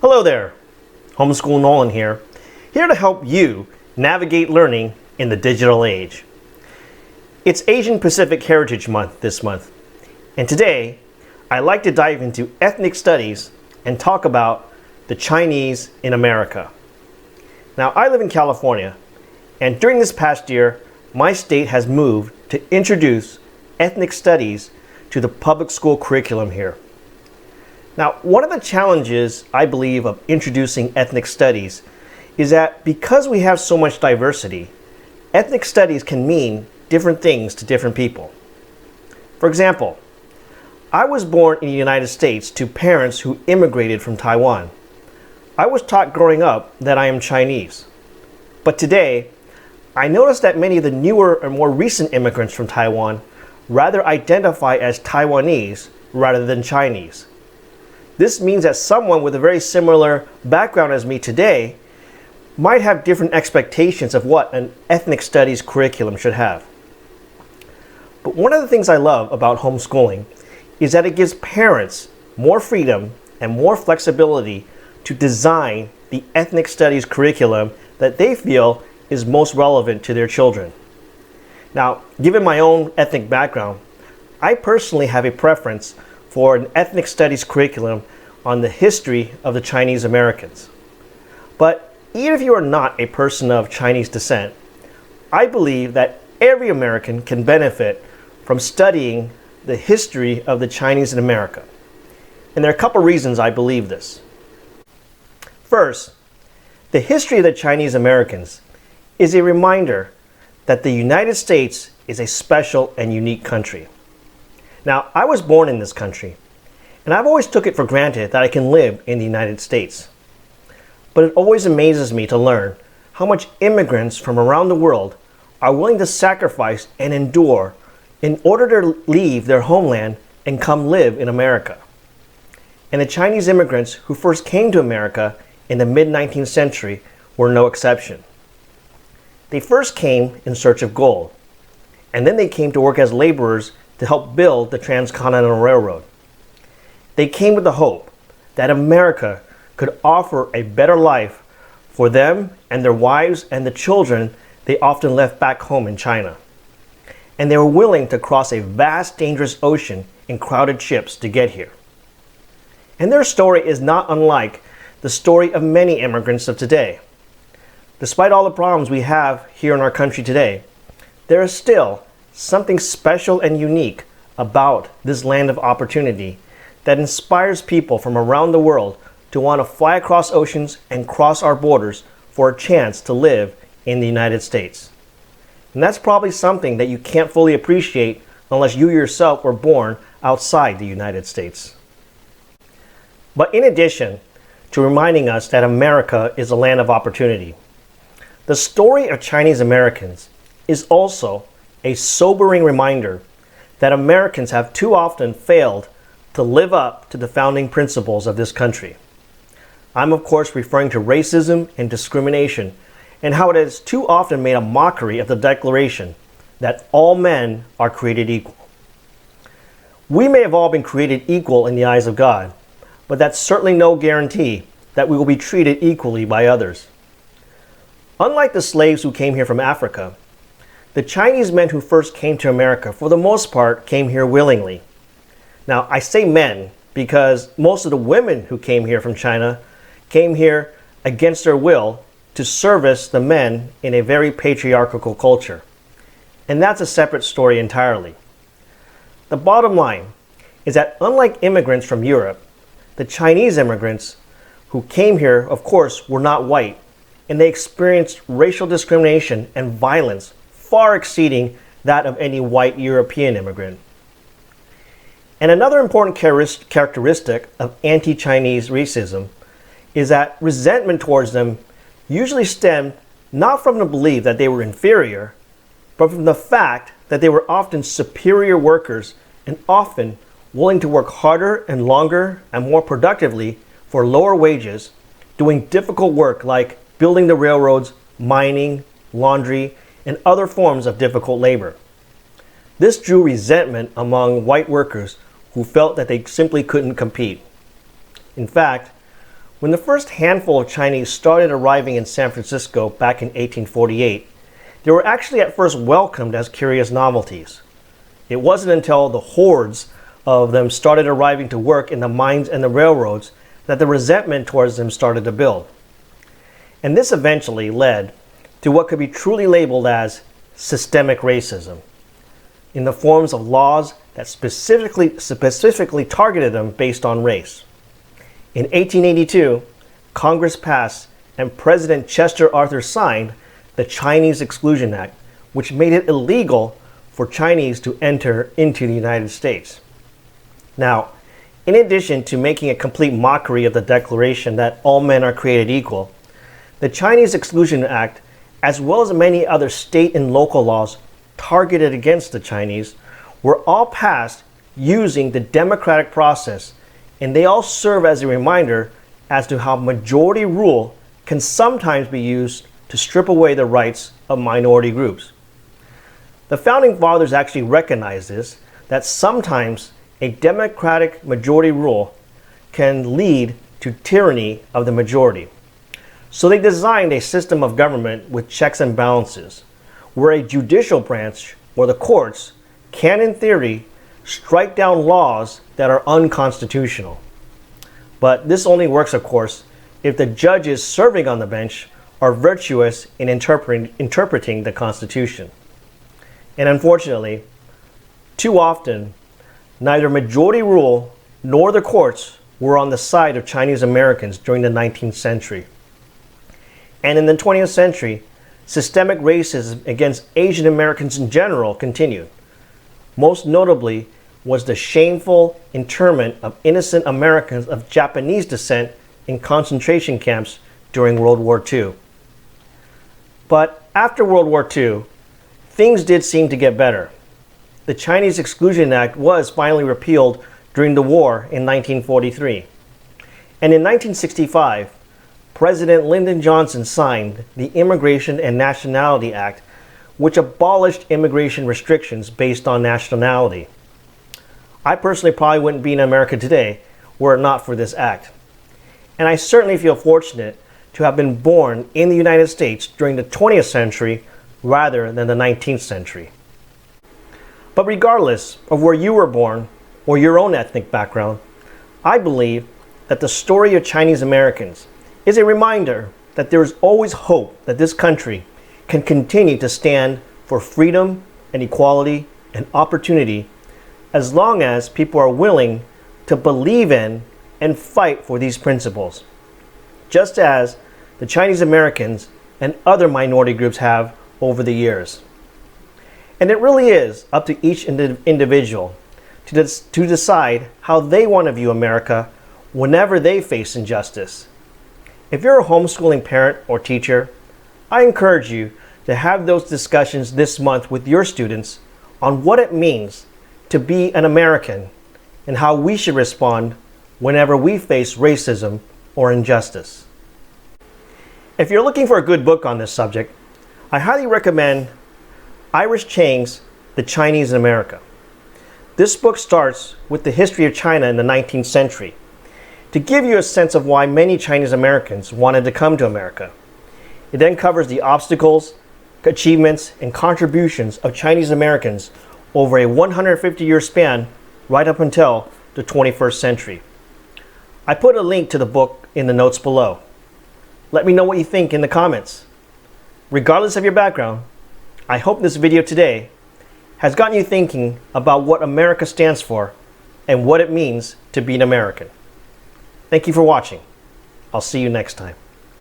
Hello there, Homeschool Nolan here to help you navigate learning in the digital age. It's Asian Pacific Heritage Month this month, and today I'd like to dive into ethnic studies and talk about the Chinese in America. Now, I live in California, and during this past year, my state has moved to introduce ethnic studies to the public school curriculum here. Now, one of the challenges, I believe, of introducing ethnic studies is that because we have so much diversity, ethnic studies can mean different things to different people. For example, I was born in the United States to parents who immigrated from Taiwan. I was taught growing up that I am Chinese. But today, I notice that many of the newer and more recent immigrants from Taiwan rather identify as Taiwanese rather than Chinese. This means that someone with a very similar background as me today might have different expectations of what an ethnic studies curriculum should have. But one of the things I love about homeschooling is that it gives parents more freedom and more flexibility to design the ethnic studies curriculum that they feel is most relevant to their children. Now, given my own ethnic background, I personally have a preference for an ethnic studies curriculum on the history of the Chinese Americans. But even if you are not a person of Chinese descent, I believe that every American can benefit from studying the history of the Chinese in America. And there are a couple reasons I believe this. First, the history of the Chinese Americans is a reminder that the United States is a special and unique country. Now, I was born in this country, and I've always took it for granted that I can live in the United States. But it always amazes me to learn how much immigrants from around the world are willing to sacrifice and endure in order to leave their homeland and come live in America. And the Chinese immigrants who first came to America in the mid-19th century were no exception. They first came in search of gold, and then they came to work as laborers to help build the Transcontinental Railroad. They came with the hope that America could offer a better life for them and their wives and the children they often left back home in China. And they were willing to cross a vast, dangerous ocean in crowded ships to get here. And their story is not unlike the story of many immigrants of today. Despite all the problems we have here in our country today, there is still something special and unique about this land of opportunity that inspires people from around the world to want to fly across oceans and cross our borders for a chance to live in the United States. And that's probably something that you can't fully appreciate unless you yourself were born outside the United States. But in addition to reminding us that America is a land of opportunity, the story of Chinese Americans is also a sobering reminder that Americans have too often failed to live up to the founding principles of this country. I'm of course referring to racism and discrimination and how it has too often made a mockery of the declaration that all men are created equal. We may have all been created equal in the eyes of God, but that's certainly no guarantee that we will be treated equally by others. Unlike the slaves who came here from Africa, the Chinese men who first came to America, for the most part, came here willingly. Now, I say men because most of the women who came here from China came here against their will to service the men in a very patriarchal culture. And that's a separate story entirely. The bottom line is that unlike immigrants from Europe, the Chinese immigrants who came here, of course, were not white, and they experienced racial discrimination and violence far exceeding that of any white European immigrant. And another important characteristic of anti-Chinese racism is that resentment towards them usually stemmed not from the belief that they were inferior, but from the fact that they were often superior workers and often willing to work harder and longer and more productively for lower wages, doing difficult work like building the railroads, mining, laundry, and other forms of difficult labor. This drew resentment among white workers who felt that they simply couldn't compete. In fact, When the first handful of Chinese started arriving in San Francisco back in 1848, they were actually at first welcomed as curious novelties. It wasn't until the hordes of them started arriving to work in the mines and the railroads that the resentment towards them started to build. And this eventually led to what could be truly labeled as systemic racism, in the forms of laws that specifically targeted them based on race. In 1882, Congress passed and President Chester Arthur signed the Chinese Exclusion Act, which made it illegal for Chinese to enter into the United States. Now, in addition to making a complete mockery of the declaration that all men are created equal, the Chinese Exclusion Act, as well as many other state and local laws targeted against the Chinese, were all passed using the democratic process, and they all serve as a reminder as to how majority rule can sometimes be used to strip away the rights of minority groups. The Founding Fathers actually recognized this, that sometimes a democratic majority rule can lead to tyranny of the majority. So they designed a system of government with checks and balances, where a judicial branch, or the courts, can in theory strike down laws that are unconstitutional. But this only works, of course, if the judges serving on the bench are virtuous in interpreting the Constitution. And unfortunately, too often, neither majority rule nor the courts were on the side of Chinese Americans during the 19th century. And in the 20th century, systemic racism against Asian Americans in general continued. Most notably was the shameful internment of innocent Americans of Japanese descent in concentration camps during World War II. But after World War II, things did seem to get better. The Chinese Exclusion Act was finally repealed during the war in 1943. And in 1965, President Lyndon Johnson signed the Immigration and Nationality Act, which abolished immigration restrictions based on nationality. I personally probably wouldn't be in America today were it not for this act. And I certainly feel fortunate to have been born in the United States during the 20th century rather than the 19th century. But regardless of where you were born or your own ethnic background, I believe that the story of Chinese Americans is a reminder that there is always hope that this country can continue to stand for freedom and equality and opportunity as long as people are willing to believe in and fight for these principles, just as the Chinese Americans and other minority groups have over the years. And it really is up to each individual to decide how they want to view America whenever they face injustice. If you're a homeschooling parent or teacher, I encourage you to have those discussions this month with your students on what it means to be an American and how we should respond whenever we face racism or injustice. If you're looking for a good book on this subject, I highly recommend Iris Chang's The Chinese in America. This book starts with the history of China in the 19th century to give you a sense of why many Chinese Americans wanted to come to America. It then covers the obstacles, achievements, and contributions of Chinese Americans over a 150-year span right up until the 21st century. I put a link to the book in the notes below. Let me know what you think in the comments. Regardless of your background, I hope this video today has gotten you thinking about what America stands for and what it means to be an American. Thank you for watching. I'll see you next time.